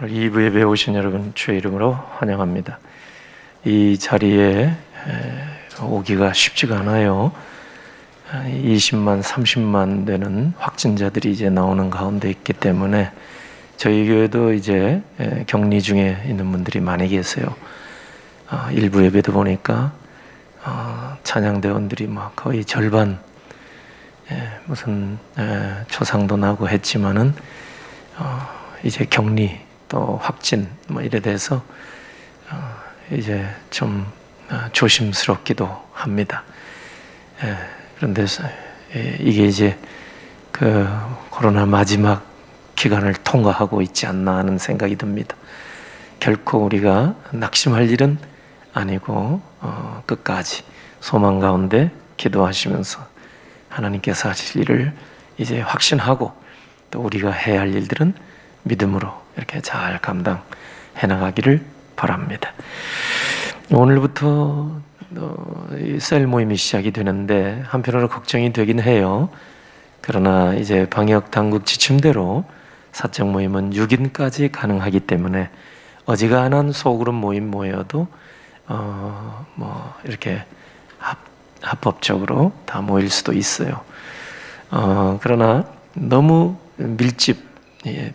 오늘 2부 예배에 오신 여러분 주의 이름으로 환영합니다. 이 자리에 오기가 쉽지가 않아요. 20만, 30만 되는 확진자들이 이제 나오는 가운데 있기 때문에 저희 교회도 이제 격리 중에 있는 분들이 많이 계세요. 일부 예배도 보니까 찬양대원들이 막 거의 절반, 무슨 초상도 나고 했지만은 이제 격리 또 확진 뭐 이래 돼서 이제 좀 조심스럽기도 합니다. 그런데 이게 이제 그 코로나 마지막 기간을 통과하고 있지 않나 하는 생각이 듭니다. 결코 우리가 낙심할 일은 아니고 끝까지 소망 가운데 기도하시면서 하나님께서 하실 일을 이제 확신하고 또 우리가 해야 할 일들은 믿음으로 이렇게 잘 감당해 나가기를 바랍니다. 오늘부터 셀 모임이 시작이 되는데 한편으로 걱정이 되긴 해요. 그러나 이제 방역 당국 지침대로 사적 모임은 6인까지 가능하기 때문에 어지간한 소그룹 모임 모여도 뭐 이렇게 합법적으로 다 모일 수도 있어요. 그러나 너무 밀집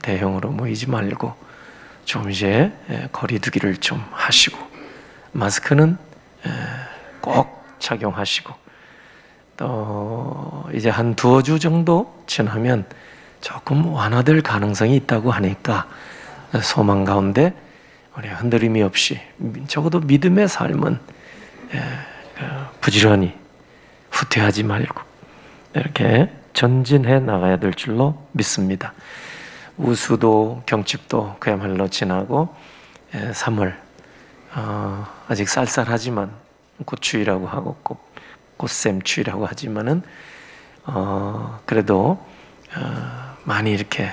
대형으로 모이지 말고 좀 이제 거리 두기를 좀 하시고 마스크는 꼭 착용하시고 또 이제 한 두어 주 정도 지나면 조금 완화될 가능성이 있다고 하니까 소망 가운데 우리 흔들림이 없이 적어도 믿음의 삶은 부지런히 후퇴하지 말고 이렇게 전진해 나가야 될 줄로 믿습니다. 우수도 경칩도 그야말로 지나고 3월 아직 쌀쌀하지만 꽃추위라고 하고 꽃샘추위라고 하지만은 그래도 많이 이렇게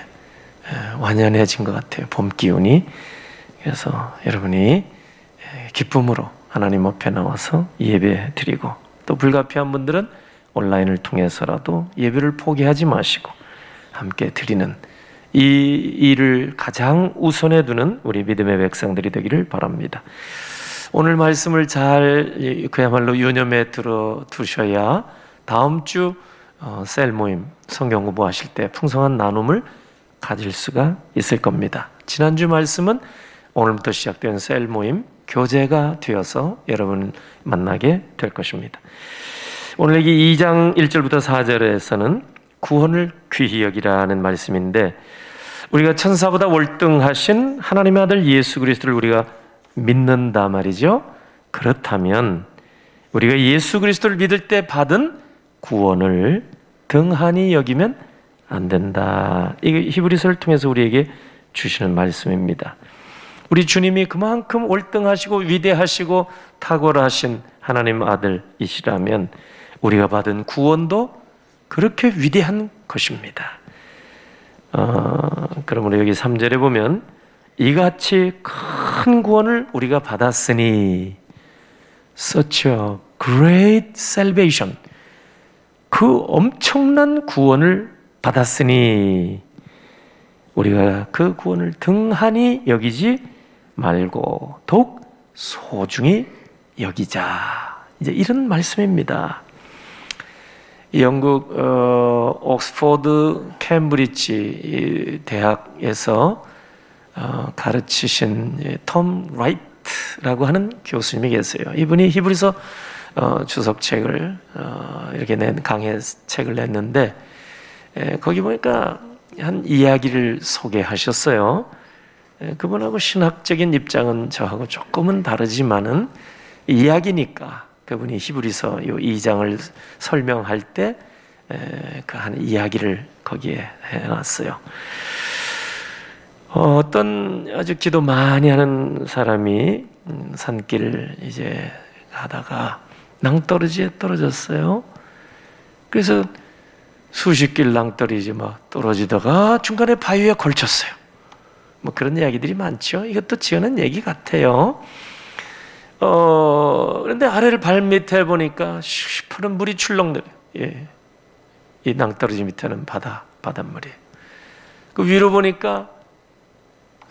완연해진 것 같아요. 봄 기운이. 그래서 여러분이 기쁨으로 하나님 앞에 나와서 예배 드리고 또 불가피한 분들은 온라인을 통해서라도 예배를 포기하지 마시고 함께 드리는 이 일을 가장 우선해 두는 우리 믿음의 백성들이 되기를 바랍니다. 오늘 말씀을 잘 그야말로 유념해 두셔야 다음 주 셀 모임 성경 공부하실 때 풍성한 나눔을 가질 수가 있을 겁니다. 지난주 말씀은 오늘부터 시작된 셀 모임 교재가 되어서 여러분을 만나게 될 것입니다. 오늘 여기 2장 1절부터 4절에서는 구원을 귀히 여기라는 말씀인데 우리가 천사보다 월등하신 하나님의 아들 예수 그리스도를 우리가 믿는다 말이죠. 그렇다면 우리가 예수 그리스도를 믿을 때 받은 구원을 등한히 여기면 안 된다. 이게 히브리서를 통해서 우리에게 주시는 말씀입니다. 우리 주님이 그만큼 월등하시고 위대하시고 탁월하신 하나님 아들이시라면 우리가 받은 구원도 그렇게 위대한 것입니다. 그러므로 여기 3절에 보면 이같이 큰 구원을 우리가 받았으니 such a great salvation 그 엄청난 구원을 받았으니 우리가 그 구원을 등한히 여기지 말고 더욱 소중히 여기자. 이제 이런 말씀입니다. 영국 옥스포드 캠브리지 대학에서 가르치신 톰 라이트라고 하는 교수님이 계세요. 이분이 히브리서 주석책을 이렇게 낸 강해 책을 냈는데 거기 보니까 한 이야기를 소개하셨어요. 그분하고 신학적인 입장은 저하고 조금은 다르지만은 이야기니까 그분이 히브리서 이 2장을 설명할 때 그 한 이야기를 거기에 해놨어요. 어떤 아주 기도 많이 하는 사람이 산길을 이제 가다가 낭떠러지에 떨어졌어요. 그래서 수십 길 낭떠러지 막 떨어지다가 중간에 바위에 걸쳤어요. 뭐 그런 이야기들이 많죠. 이것도 지어낸 얘기 같아요. 그런데 아래를 발 밑에 보니까 시퍼런 물이 출렁내려. 예. 이 낭떠러지 밑에는 바닷물이에요. 그 위로 보니까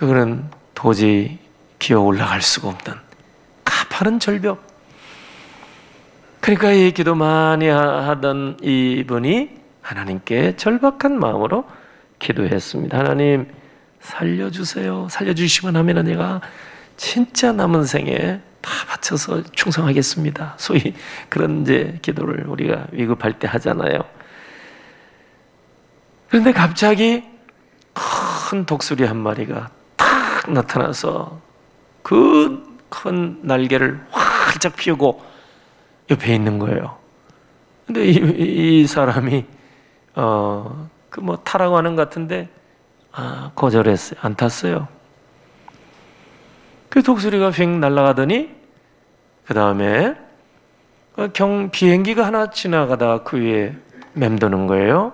그거는 도저히 기어 올라갈 수가 없는 가파른 절벽. 그러니까 이 기도 많이 하던 이분이 하나님께 절박한 마음으로 기도했습니다. 하나님 살려주세요. 살려주시면 하면 내가 진짜 남은 생에 다 바쳐서 충성하겠습니다. 소위 그런 이제 기도를 우리가 위급할 때 하잖아요. 그런데 갑자기 큰 독수리 한 마리가 탁 나타나서 그 큰 날개를 활짝 피우고 옆에 있는 거예요. 근데 이 사람이 그 뭐 타라고 하는 것 같은데 거절했어요. 안 탔어요. 그 독수리가 휙 날아가더니 그 다음에 비행기가 하나 지나가다가 그 위에 맴도는 거예요.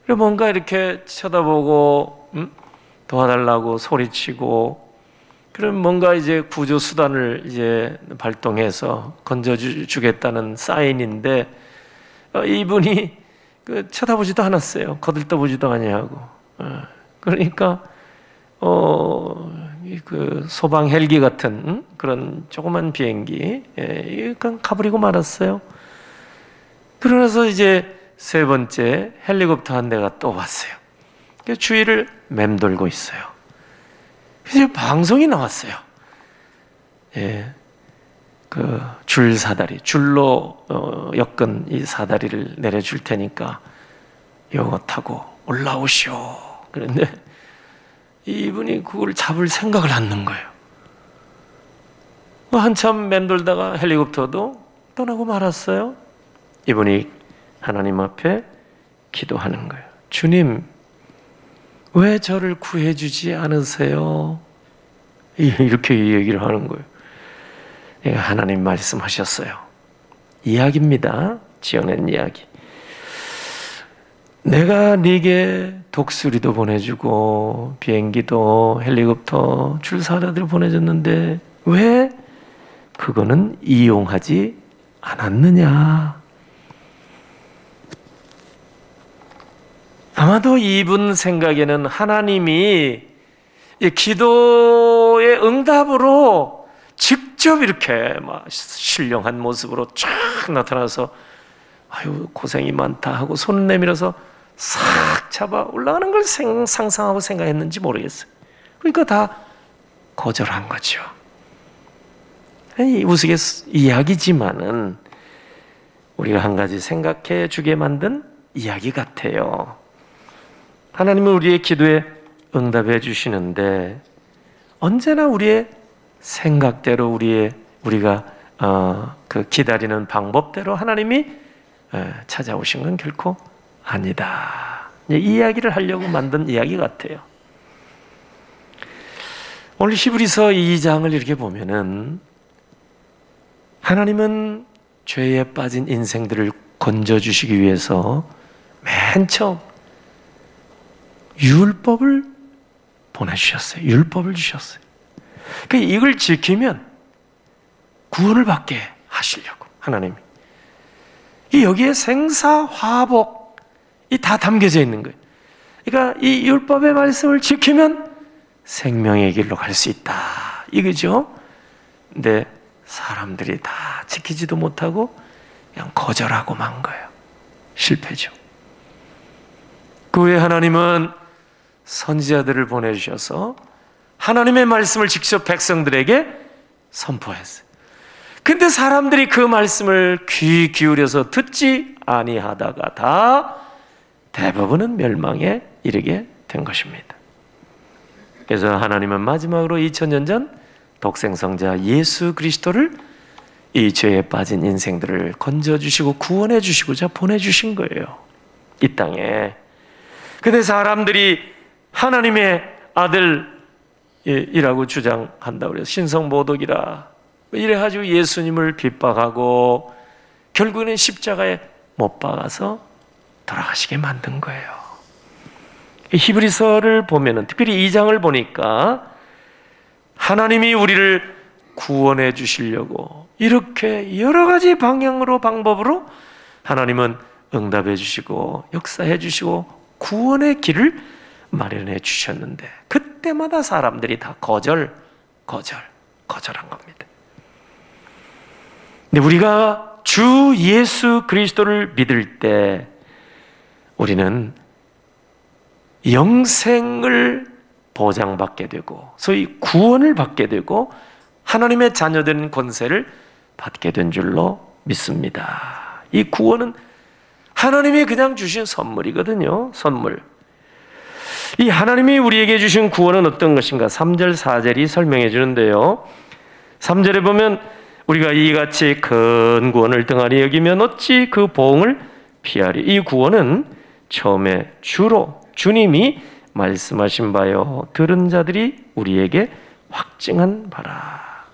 그리고 뭔가 이렇게 쳐다보고 도와달라고 소리치고, 그럼 뭔가 이제 구조 수단을 이제 발동해서 건져주겠다는 사인인데 이분이 쳐다보지도 않았어요. 거들떠보지도 아니하고. 그러니까 그 소방 헬기 같은 그런 조그만 비행기, 그냥 가버리고 말았어요. 그러면서 이제 세 번째 헬리콥터 한 대가 또 왔어요. 주위를 맴돌고 있어요. 그래서 방송이 나왔어요. 그 줄 사다리, 줄로 엮은 이 사다리를 내려줄 테니까 요거 타고 올라오시오. 그런데 이분이 그걸 잡을 생각을 안 넣는 거예요. 한참 맴돌다가 헬리콥터도 떠나고 말았어요. 이분이 하나님 앞에 기도하는 거예요. 주님, 왜 저를 구해주지 않으세요? 이렇게 얘기를 하는 거예요. 내가 하나님 말씀하셨어요. 이야기입니다. 지어낸 이야기. 내가 네게 독수리도 보내주고 비행기도 헬리콥터 줄사다들 보내줬는데 왜 그거는 이용하지 않았느냐? 아마도 이분 생각에는 하나님이 기도의 응답으로 직접 이렇게 막 신령한 모습으로 쫙 나타나서 아유 고생이 많다 하고 손 내밀어서 싹 잡아 올라가는 걸 상상하고 생각했는지 모르겠어요. 그러니까 다 거절한 거죠. 우스갯 이야기지만은 우리가 한 가지 생각해 주게 만든 이야기 같아요. 하나님은 우리의 기도에 응답해 주시는데 언제나 우리의 생각대로 우리가 그 기다리는 방법대로 하나님이 찾아오신 건 결코 아니다. 이 이야기를 하려고 만든 이야기 같아요. 오늘 히브리서 2장을 이렇게 보면은 하나님은 죄에 빠진 인생들을 건져주시기 위해서 맨 처음 율법을 보내주셨어요. 율법을 주셨어요. 그러니까 이걸 지키면 구원을 받게 하시려고 하나님이. 여기에 생사화복이 다 담겨져 있는 거예요. 그러니까 이 율법의 말씀을 지키면 생명의 길로 갈 수 있다. 이거죠. 근데 사람들이 다 지키지도 못하고 그냥 거절하고 만 거예요. 실패죠. 그 후에 하나님은 선지자들을 보내주셔서 하나님의 말씀을 직접 백성들에게 선포했어요. 근데 사람들이 그 말씀을 귀 기울여서 듣지 아니하다가 다 대부분은 멸망에 이르게 된 것입니다. 그래서 하나님은 마지막으로 2000년 전 독생성자 예수 그리스도를 이 죄에 빠진 인생들을 건져주시고 구원해 주시고자 보내주신 거예요. 이 땅에. 근데 사람들이 하나님의 아들이라고 주장한다고 그래서 신성모독이라 이래가지고 예수님을 핍박하고 결국에는 십자가에 못 박아서 돌아가시게 만든 거예요. 히브리서를 보면은 특별히 2장을 보니까 하나님이 우리를 구원해 주시려고 이렇게 여러 가지 방법으로 하나님은 응답해 주시고 역사해 주시고 구원의 길을 마련해 주셨는데 그때마다 사람들이 다 거절한 겁니다. 근데 우리가 주 예수 그리스도를 믿을 때 우리는 영생을 보장받게 되고 소위 구원을 받게 되고 하나님의 자녀된 권세를 받게 된 줄로 믿습니다. 이 구원은 하나님이 그냥 주신 선물이거든요. 선물. 이 하나님이 우리에게 주신 구원은 어떤 것인가? 3절 4절이 설명해 주는데요. 3절에 보면 우리가 이같이 큰 구원을 등한히 여기면 어찌 그 보응을 피하리. 이 구원은 처음에 주로 주님이 말씀하신 바요 들은 자들이 우리에게 확증한 바라.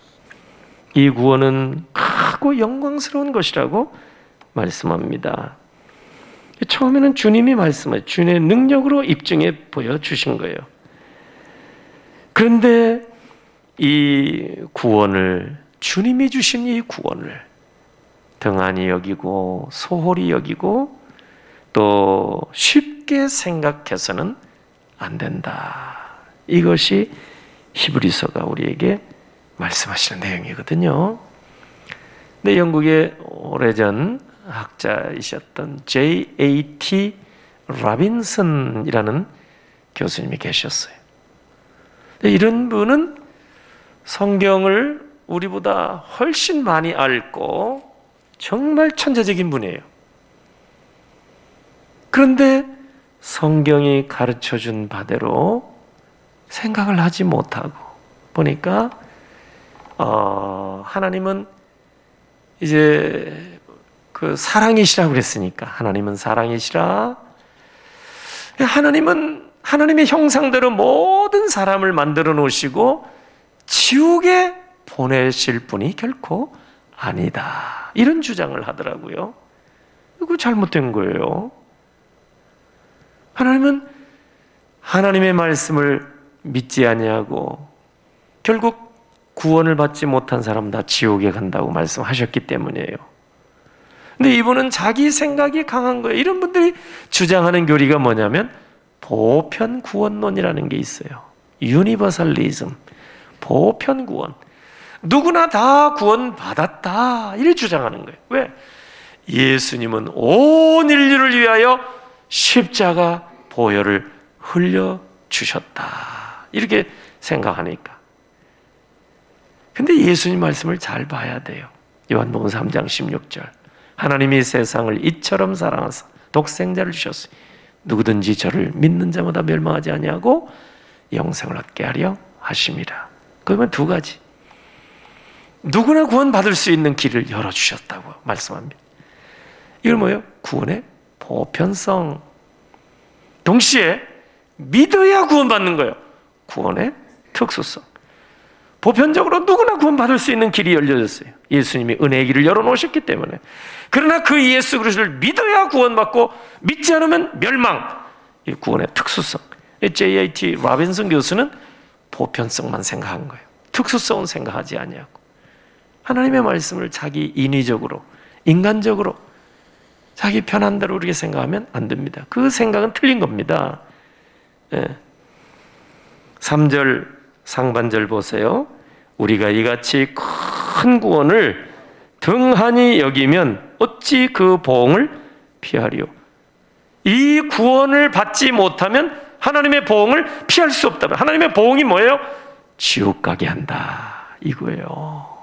이 구원은 크고 영광스러운 것이라고 말씀합니다. 처음에는 주님이 말씀하신 주님의 능력으로 입증해 보여주신 거예요. 그런데 이 구원을 주님이 주신 이 구원을 등한히 여기고 소홀히 여기고 또 쉽게 생각해서는 안 된다. 이것이 히브리서가 우리에게 말씀하시는 내용이거든요. 근데 영국의 오래전 학자이셨던 J.A.T. 라빈슨이라는 교수님이 계셨어요. 이런 분은 성경을 우리보다 훨씬 많이 알고 정말 천재적인 분이에요. 그런데 성경이 가르쳐준 바대로 생각을 하지 못하고 보니까 하나님은 이제 그 사랑이시라고 그랬으니까 하나님은 사랑이시라. 하나님은 하나님의 형상대로 모든 사람을 만들어 놓으시고 지옥에 보내실 분이 결코 아니다. 이런 주장을 하더라고요. 이거 잘못된 거예요. 하나님은 하나님의 말씀을 믿지 아니하고 결국 구원을 받지 못한 사람 다 지옥에 간다고 말씀하셨기 때문이에요. 근데 이분은 자기 생각이 강한 거예요. 이런 분들이 주장하는 교리가 뭐냐면 보편 구원론이라는 게 있어요. 유니버설리즘, 보편 구원. 누구나 다 구원 받았다. 이렇게 주장하는 거예요. 왜? 예수님은 온 인류를 위하여 십자가 보혈을 흘려 주셨다. 이렇게 생각하니까. 근데 예수님 말씀을 잘 봐야 돼요. 요한복음 3장 16절. 하나님이 세상을 이처럼 사랑하사 독생자를 주셨으니 누구든지 저를 믿는 자마다 멸망하지 아니하고 영생을 얻게 하려 하심이라. 그러면 두 가지. 누구나 구원받을 수 있는 길을 열어주셨다고 말씀합니다. 이건 뭐예요? 구원의 보편성. 동시에 믿어야 구원받는 거예요. 구원의 특수성. 보편적으로 누구나 구원받을 수 있는 길이 열려졌어요. 예수님이 은혜의 길을 열어놓으셨기 때문에. 그러나 그 예수 그리스도를 믿어야 구원받고 믿지 않으면 멸망. 이 구원의 특수성. J.A.T. 라빈슨 교수는 보편성만 생각한 거예요. 특수성은 생각하지 아니하고 하나님의 말씀을 자기 인위적으로 인간적으로 자기 편한 대로 그렇게 생각하면 안 됩니다. 그 생각은 틀린 겁니다. 3절 상반절 보세요. 우리가 이같이 큰 구원을 등한히 여기면 어찌 그 보응을 피하리요. 이 구원을 받지 못하면 하나님의 보응을 피할 수 없다면 하나님의 보응이 뭐예요? 지옥 가게 한다 이거예요.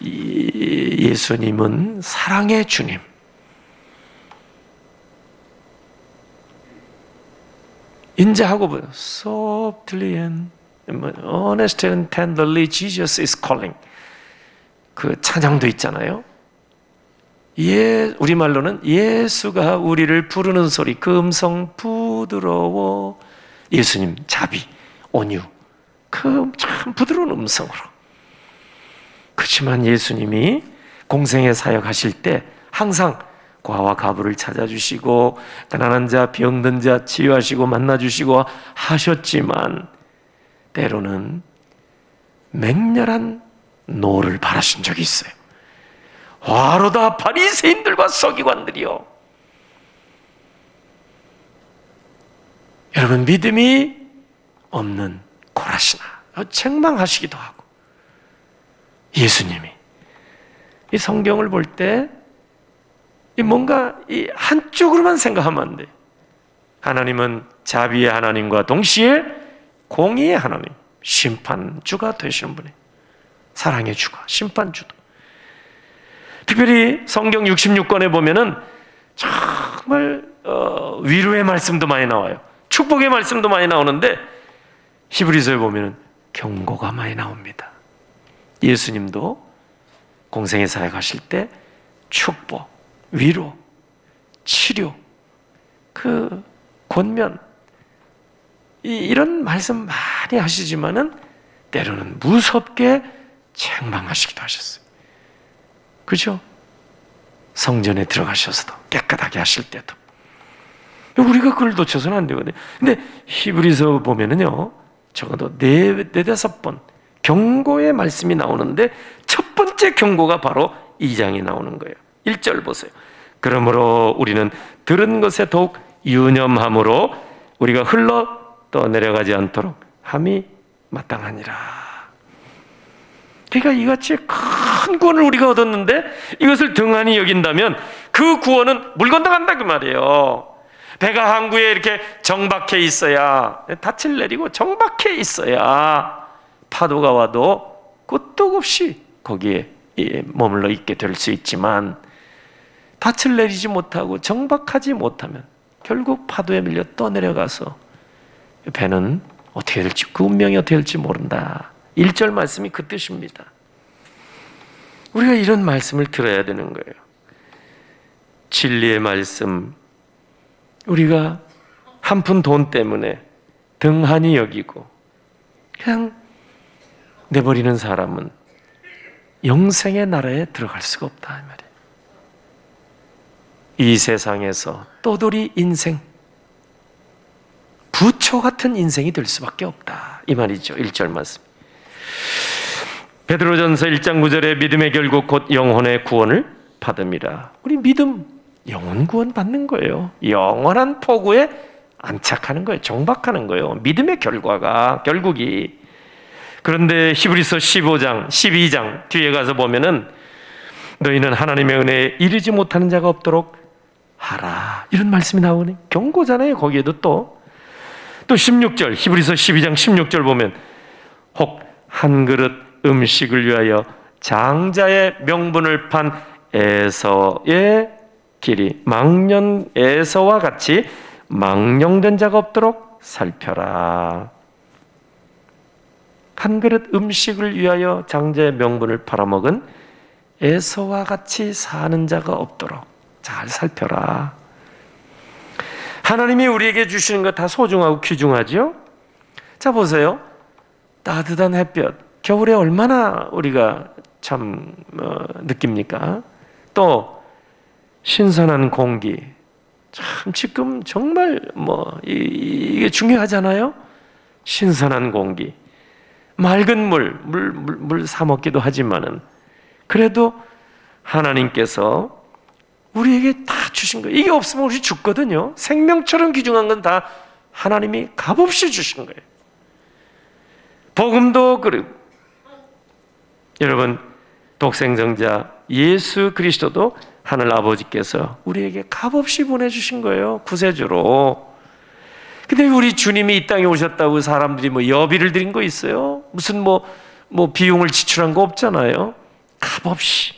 예수님은 사랑의 주님. 인자하고 softly and honestly and tenderly Jesus is calling. 그 찬양도 있잖아요. 우리말로는 예수가 우리를 부르는 소리, 그 음성 부드러워. 예수님 자비, 온유, 그 참 부드러운 음성으로. 그렇지만 예수님이 공생의 사역하실 때 항상 과와 가부를 찾아주시고 가난한 자, 병든 자 치유하시고 만나주시고 하셨지만 때로는 맹렬한 노를 바라신 적이 있어요. 화로다 바리새인들과 서기관들이요. 여러분, 믿음이 없는 고라시나 책망하시기도 하고, 예수님이 이 성경을 볼 때 뭔가 이 한쪽으로만 생각하면 안 돼. 하나님은 자비의 하나님과 동시에 공의의 하나님, 심판주가 되시는 분이에요. 사랑의 주가, 심판주도. 특별히 성경 66권에 보면은 정말 위로의 말씀도 많이 나와요. 축복의 말씀도 많이 나오는데, 히브리서에 보면은 경고가 많이 나옵니다. 예수님도 공생의 사역하실 때 축복, 위로, 치료, 그 권면, 이런 말씀 많이 하시지만은 때로는 무섭게 책망하시기도 하셨어요. 그죠? 성전에 들어가셔서도 깨끗하게 하실 때도 우리가 그걸 놓쳐서는 안 되거든요. 근데 히브리서 보면은요, 적어도 네다섯 번 경고의 말씀이 나오는데 첫 번째 경고가 바로 2장에 나오는 거예요. 1절 보세요. 그러므로 우리는 들은 것에 더욱 유념함으로 우리가 흘러 떠내려가지 않도록 함이 마땅하니라. 그러니까 이같이 큰 구원을 우리가 얻었는데 이것을 등한히 여긴다면 그 구원은 물 건너간다 그 말이에요. 배가 항구에 이렇게 정박해 있어야, 닻을 내리고 정박해 있어야 파도가 와도 끄떡없이 거기에 머물러 있게 될 수 있지만, 닻을 내리지 못하고 정박하지 못하면 결국 파도에 밀려 떠내려가서 배는 어떻게 될지, 그 운명이 어떻게 될지 모른다. 1절 말씀이 그 뜻입니다. 우리가 이런 말씀을 들어야 되는 거예요. 진리의 말씀, 우리가 한 푼 돈 때문에 등한히 여기고 그냥 내버리는 사람은 영생의 나라에 들어갈 수가 없다 이 말이에요. 이 세상에서 떠돌이 인생, 부초 같은 인생이 될 수밖에 없다 이 말이죠. 1절 말씀. 베드로전서 1장 9절에 믿음의 결국 곧 영혼의 구원을 받음이라. 우리 믿음, 영혼 구원 받는 거예요. 영원한 포구에 안착하는 거예요. 정박하는 거예요. 믿음의 결과가, 결국이. 그런데 히브리서 15장, 12장 뒤에 가서 보면은 너희는 하나님의 은혜에 이르지 못하는 자가 없도록 하라, 이런 말씀이 나오네. 경고잖아요. 거기에도 또 16절, 히브리서 12장 16절 보면 혹 한 그릇 음식을 위하여 장자의 명분을 판 에서의 길이 망년 에서와 같이 망령된 자가 없도록 살펴라. 한 그릇 음식을 위하여 장자의 명분을 팔아먹은 에서와 같이 사는 자가 없도록 잘 살펴라. 하나님이 우리에게 주시는 것 다 소중하고 귀중하죠? 자, 보세요. 따뜻한 햇볕, 겨울에 얼마나 우리가 참 느낍니까? 또 신선한 공기, 참 지금 정말 이게 중요하잖아요. 신선한 공기, 맑은 물 사 먹기도 하지만은 그래도 하나님께서 우리에게 다 주신 거예요. 이게 없으면 우리 죽거든요. 생명처럼 귀중한 건 다 하나님이 값없이 주신 거예요. 복음도 그리고 여러분, 독생성자 예수 그리스도도 하늘 아버지께서 우리에게 값없이 보내주신 거예요. 구세주로. 근데 우리 주님이 이 땅에 오셨다고 사람들이 여비를 드린 거 있어요? 무슨 비용을 지출한 거 없잖아요. 값없이.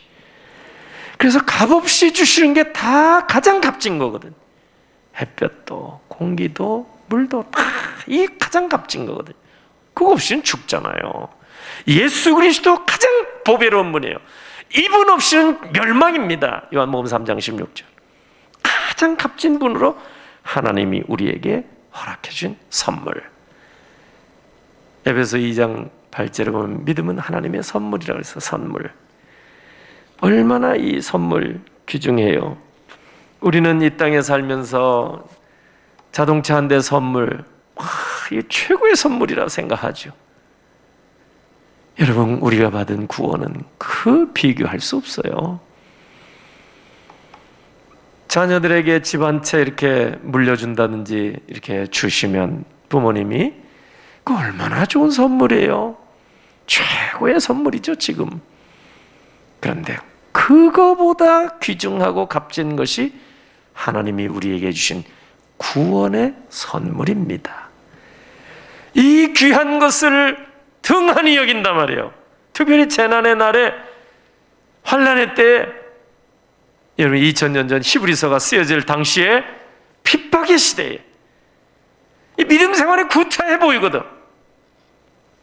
그래서 값없이 주시는 게 다 가장 값진 거거든. 햇볕도 공기도 물도 다 이 가장 값진 거거든. 그거 없이는 죽잖아요. 예수 그리스도 가장 보배로운 분이에요. 이분 없이는 멸망입니다. 요한복음 3장 16절. 가장 값진 분으로 하나님이 우리에게 허락해 준 선물. 에베소 2장 8절에 보면 믿음은 하나님의 선물이라고 해서 선물. 얼마나 이 선물 귀중해요. 우리는 이 땅에 살면서 자동차 한 대 선물, 이게 최고의 선물이라고 생각하죠. 여러분, 우리가 받은 구원은 그 비교할 수 없어요. 자녀들에게 집 한 채 이렇게 물려준다든지 이렇게 주시면 부모님이 그 얼마나 좋은 선물이에요. 최고의 선물이죠, 지금. 그런데 그거보다 귀중하고 값진 것이 하나님이 우리에게 주신 구원의 선물입니다. 이 귀한 것을 등한히 여긴단 말이에요. 특별히 재난의 날에, 환난의 때에, 여러분 2000년 전 히브리서가 쓰여질 당시에 핍박의 시대에 이 믿음 생활이 구차해 보이거든.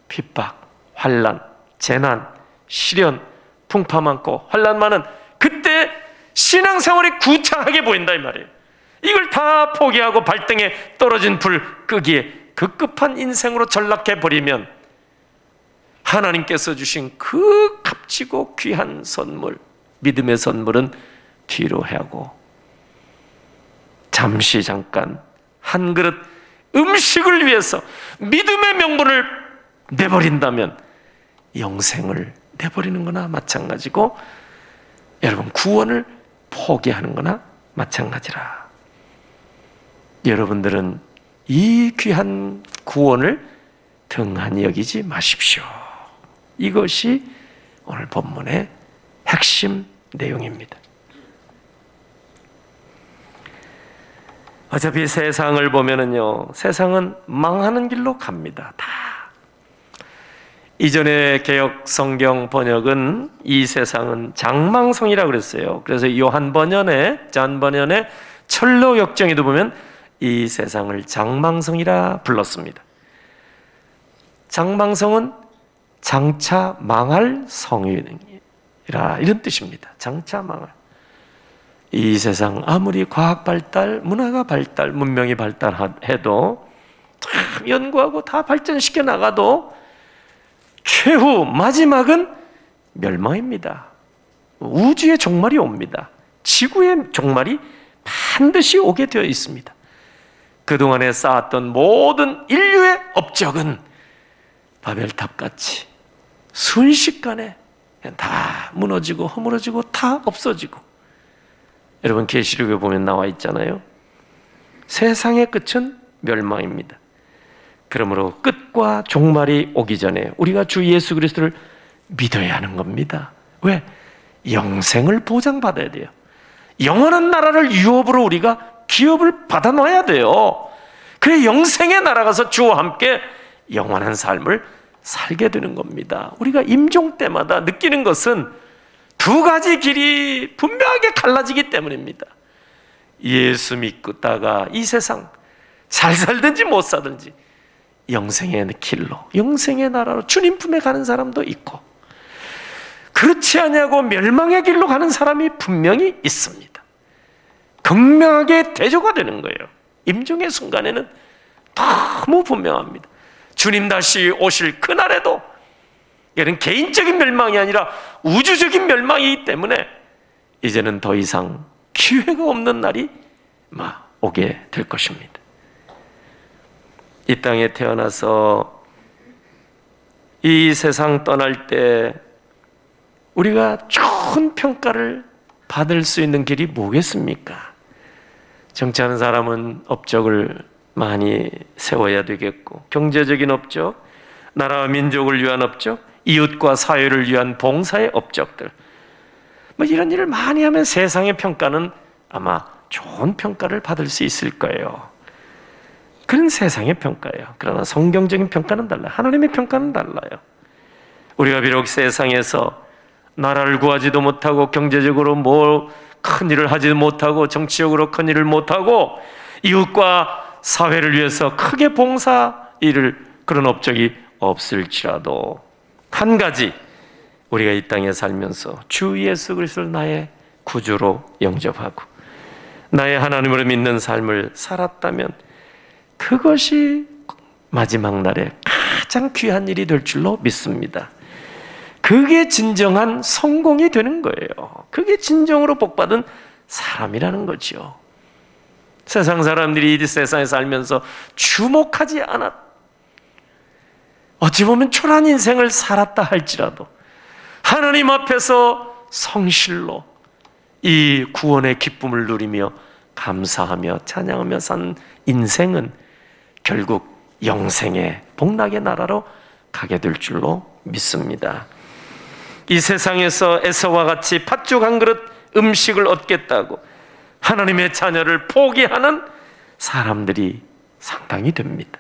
핍박, 환난, 재난, 시련, 풍파 많고 환난 많은 그때 신앙생활이 구차하게 보인다 이 말이에요. 이걸 다 포기하고 발등에 떨어진 불 끄기에 급급한 인생으로 전락해 버리면 하나님께서 주신 그 값지고 귀한 선물, 믿음의 선물은 뒤로 하고 잠깐 한 그릇 음식을 위해서 믿음의 명분을 내버린다면 영생을 내버리는 거나 마찬가지고 여러분 구원을 포기하는 거나 마찬가지라. 여러분들은 이 귀한 구원을 등한히 여기지 마십시오. 이것이 오늘 본문의 핵심 내용입니다. 어차피 세상을 보면은요, 세상은 망하는 길로 갑니다. 다. 이전에 개역 성경 번역은 이 세상은 장망성이라고 그랬어요. 그래서 잔 번연의 철로 역정에도 보면 이 세상을 장망성이라 불렀습니다. 장망성은 장차 망할 성이라 이런 뜻입니다. 장차 망할. 이 세상 아무리 과학 발달, 문화가 발달, 문명이 발달해도 참 연구하고 다 발전시켜 나가도 최후 마지막은 멸망입니다. 우주의 종말이 옵니다. 지구의 종말이 반드시 오게 되어 있습니다. 그동안에 쌓았던 모든 인류의 업적은 바벨탑같이 순식간에 다 무너지고 허물어지고 다 없어지고, 여러분 계시록에 보면 나와 있잖아요. 세상의 끝은 멸망입니다. 그러므로 끝과 종말이 오기 전에 우리가 주 예수 그리스도를 믿어야 하는 겁니다. 왜? 영생을 보장받아야 돼요. 영원한 나라를 유업으로 우리가 기업을 받아놔야 돼요. 그래 영생의 나라 가서 주와 함께 영원한 삶을 살게 되는 겁니다. 우리가 임종 때마다 느끼는 것은 두 가지 길이 분명하게 갈라지기 때문입니다. 예수 믿다가 이 세상 잘 살든지 못 살든지 영생의 길로, 영생의 나라로 주님 품에 가는 사람도 있고, 그렇지 않냐고 멸망의 길로 가는 사람이 분명히 있습니다. 극명하게 대조가 되는 거예요. 임종의 순간에는 너무 분명합니다. 주님 다시 오실 그날에도 이런 개인적인 멸망이 아니라 우주적인 멸망이기 때문에 이제는 더 이상 기회가 없는 날이 오게 될 것입니다. 이 땅에 태어나서 이 세상 떠날 때 우리가 좋은 평가를 받을 수 있는 길이 뭐겠습니까? 정치하는 사람은 업적을 많이 세워야 되겠고, 경제적인 업적, 나라와 민족을 위한 업적, 이웃과 사회를 위한 봉사의 업적들, 이런 일을 많이 하면 세상의 평가는 아마 좋은 평가를 받을 수 있을 거예요. 그런 세상의 평가예요. 그러나 성경적인 평가는 달라요. 하나님의 평가는 달라요. 우리가 비록 세상에서 나라를 구하지도 못하고, 경제적으로 큰 일을 하지도 못하고, 정치적으로 큰 일을 못하고, 이웃과 사회를 위해서 크게 봉사 일을, 그런 업적이 없을지라도 한 가지, 우리가 이 땅에 살면서 주 예수 그리스도를 나의 구주로 영접하고 나의 하나님으로 믿는 삶을 살았다면 그것이 마지막 날에 가장 귀한 일이 될 줄로 믿습니다. 그게 진정한 성공이 되는 거예요. 그게 진정으로 복받은 사람이라는 거죠. 세상 사람들이 이 세상에 살면서 주목하지 않았, 어찌 보면 초라한 인생을 살았다 할지라도 하나님 앞에서 성실로 이 구원의 기쁨을 누리며 감사하며 찬양하며 산 인생은 결국 영생의 복락의 나라로 가게 될 줄로 믿습니다. 이 세상에서 에서와 같이 팥죽 한 그릇 음식을 얻겠다고 하나님의 자녀를 포기하는 사람들이 상당히 됩니다.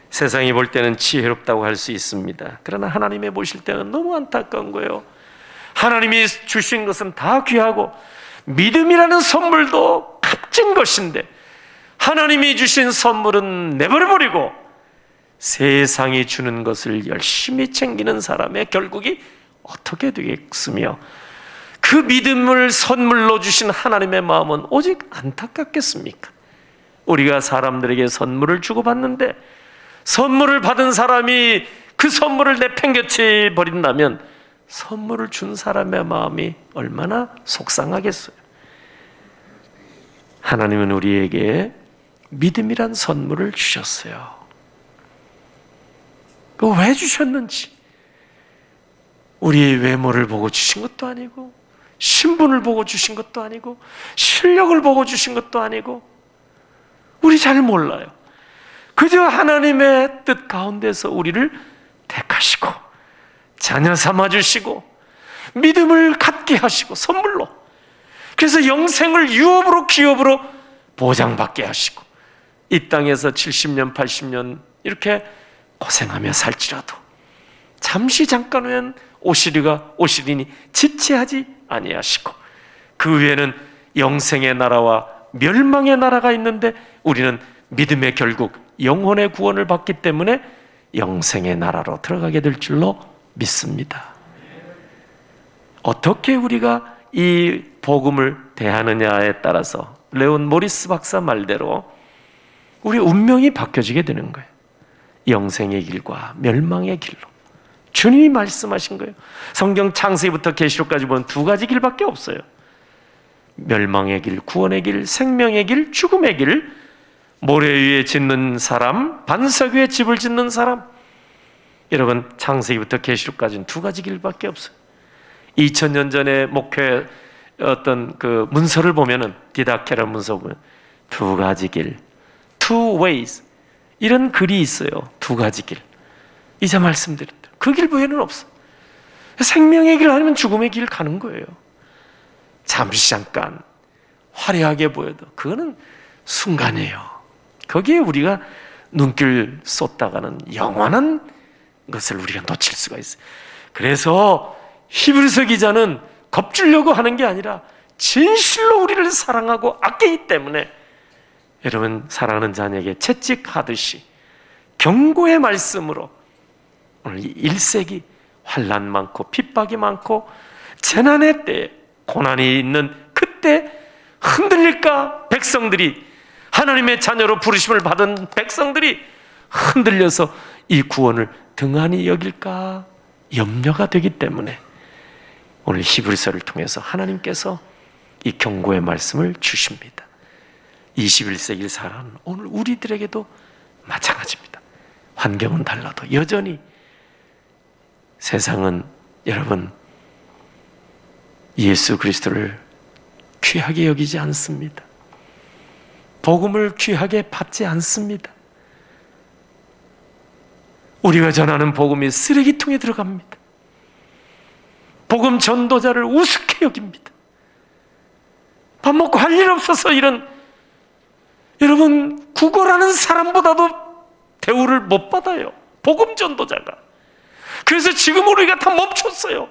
세상이 볼 때는 지혜롭다고 할 수 있습니다. 그러나 하나님이 보실 때는 너무 안타까운 거예요. 하나님이 주신 것은 다 귀하고 믿음이라는 선물도 값진 것인데 하나님이 주신 선물은 내버려버리고 세상이 주는 것을 열심히 챙기는 사람의 결국이 어떻게 되겠으며, 그 믿음을 선물로 주신 하나님의 마음은 오직 안타깝겠습니까? 우리가 사람들에게 선물을 주고받는데 선물을 받은 사람이 그 선물을 내팽개쳐 버린다면 선물을 준 사람의 마음이 얼마나 속상하겠어요. 하나님은 우리에게 믿음이란 선물을 주셨어요. 왜 주셨는지, 우리의 외모를 보고 주신 것도 아니고 신분을 보고 주신 것도 아니고 실력을 보고 주신 것도 아니고 우리 잘 몰라요. 그저 하나님의 뜻 가운데서 우리를 택하시고 자녀 삼아주시고 믿음을 갖게 하시고 선물로, 그래서 영생을 유업으로 기업으로 보장받게 하시고 이 땅에서 70년 80년 이렇게 고생하며 살지라도 잠시 잠깐 후엔 오시리니 지체하지 아니하시고 그 위에는 영생의 나라와 멸망의 나라가 있는데 우리는 믿음의 결국 영혼의 구원을 받기 때문에 영생의 나라로 들어가게 될 줄로 믿습니다. 어떻게 우리가 이 복음을 대하느냐에 따라서 레온 모리스 박사 말대로 우리 운명이 바뀌어지게 되는 거예요. 영생의 길과 멸망의 길로 주님이 말씀하신 거예요. 성경 창세기부터 계시록까지 보면 두 가지 길밖에 없어요. 멸망의 길, 구원의 길, 생명의 길, 죽음의 길. 모래 위에 짓는 사람, 반석 위에 집을 짓는 사람. 여러분, 창세기부터 계시록까지는 두 가지 길밖에 없어요. 2000년 전에 목회 어떤 그 문서를 보면은, 디다케라는 문서 보면 두 가지 길, two ways, 이런 글이 있어요. 두 가지 길. 이제 말씀드린 대로 그 길 외에는 없어. 생명의 길 아니면 죽음의 길 가는 거예요. 잠시 잠깐 화려하게 보여도 그거는 순간이에요. 거기에 우리가 눈길 쏟다가는 영원한 것을 우리가 놓칠 수가 있어요. 그래서 히브리서 기자는 겁주려고 하는 게 아니라 진실로 우리를 사랑하고 아끼기 때문에 여러분, 사랑하는 자녀에게 채찍하듯이 경고의 말씀으로 오늘 1세기 환난 많고 핍박이 많고 재난의 때에 고난이 있는 그때 흔들릴까? 백성들이, 하나님의 자녀로 부르심을 받은 백성들이 흔들려서 이 구원을 등한히 여길까 염려가 되기 때문에 오늘 히브리서를 통해서 하나님께서 이 경고의 말씀을 주십니다. 21세기를 살아가는 오늘 우리들에게도 마찬가지입니다. 환경은 달라도 여전히 세상은 여러분 예수 그리스도를 귀하게 여기지 않습니다. 복음을 귀하게 받지 않습니다. 우리가 전하는 복음이 쓰레기통에 들어갑니다. 복음 전도자를 우습게 여깁니다. 밥 먹고 할 일 없어서 이런, 여러분, 구걸하는 사람보다도 대우를 못 받아요. 복음 전도자가. 그래서 지금 우리가 다 멈췄어요.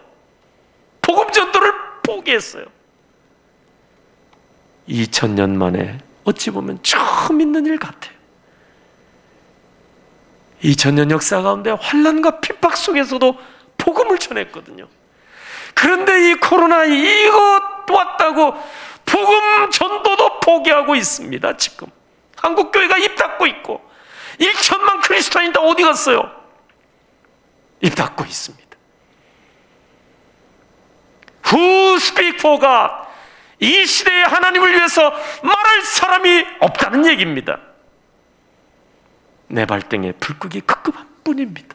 복음 전도를 포기했어요. 2000년 만에 어찌 보면 처음 있는 일 같아요. 2000년 역사 가운데 환난과 핍박 속에서도 복음을 전했거든요. 그런데 이 코로나 이거 왔다고 복음 전도도 포기하고 있습니다. 지금 한국교회가 입 닫고 있고 1천만 그리스도인이 다 어디 갔어요? 입 닫고 있습니다. Who speak for God? 이 시대에 하나님을 위해서 말할 사람이 없다는 얘기입니다. 내 발등에 불 끄기 급급한 뿐입니다.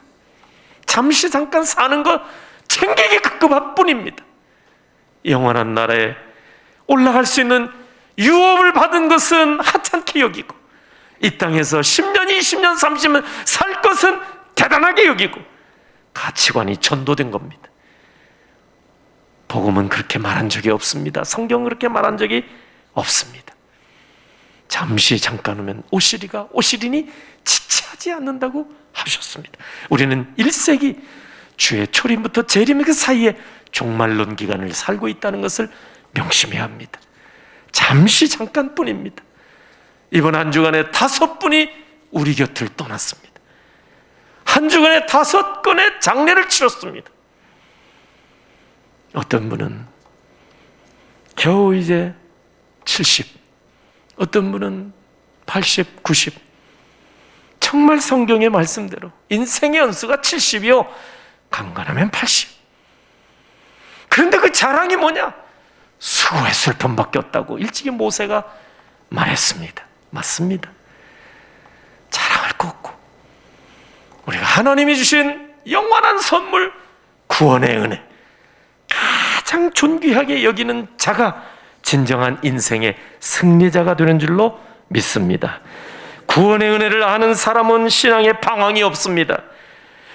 잠시 잠깐 사는 거 챙기기 급급한 뿐입니다. 영원한 나라에 올라갈 수 있는 유업을 받은 것은 하찮게 여기고, 이 땅에서 10년, 20년, 30년 살 것은 대단하게 여기고, 가치관이 전도된 겁니다. 복음은 그렇게 말한 적이 없습니다. 성경은 그렇게 말한 적이 없습니다. 잠시 잠깐 오면 오시리니 지체하지 않는다고 하셨습니다. 우리는 1세기 주의 초림부터 재림의 그 사이에 종말론 기간을 살고 있다는 것을 명심해야 합니다. 잠시 잠깐뿐입니다. 이번 한 주간에 5분이 우리 곁을 떠났습니다. 한 주간에 5건의 장례를 치렀습니다. 어떤 분은 겨우 이제 70, 어떤 분은 80, 90. 정말 성경의 말씀대로 인생의 연수가 70이요, 강건하면 80. 그런데 그 자랑이 뭐냐? 수고의 슬픔밖에 없다고 일찍이 모세가 말했습니다. 맞습니다. 자랑할 거 없고, 우리가 하나님이 주신 영원한 선물, 구원의 은혜, 가장 존귀하게 여기는 자가 진정한 인생의 승리자가 되는 줄로 믿습니다. 구원의 은혜를 아는 사람은 신앙에 방황이 없습니다.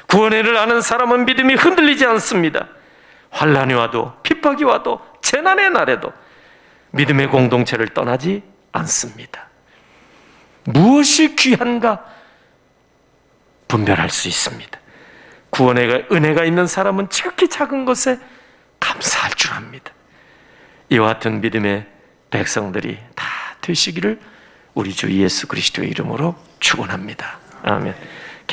구원의 은혜를 아는 사람은 믿음이 흔들리지 않습니다. 환난이 와도 핍박이 와도 재난의 날에도 믿음의 공동체를 떠나지 않습니다. 무엇이 귀한가 분별할 수 있습니다. 구원의 은혜가 있는 사람은 지극히 작은 것에 감사할 줄 압니다. 이와 같은 믿음의 백성들이 다 되시기를 우리 주 예수 그리스도의 이름으로 축원합니다. 아멘.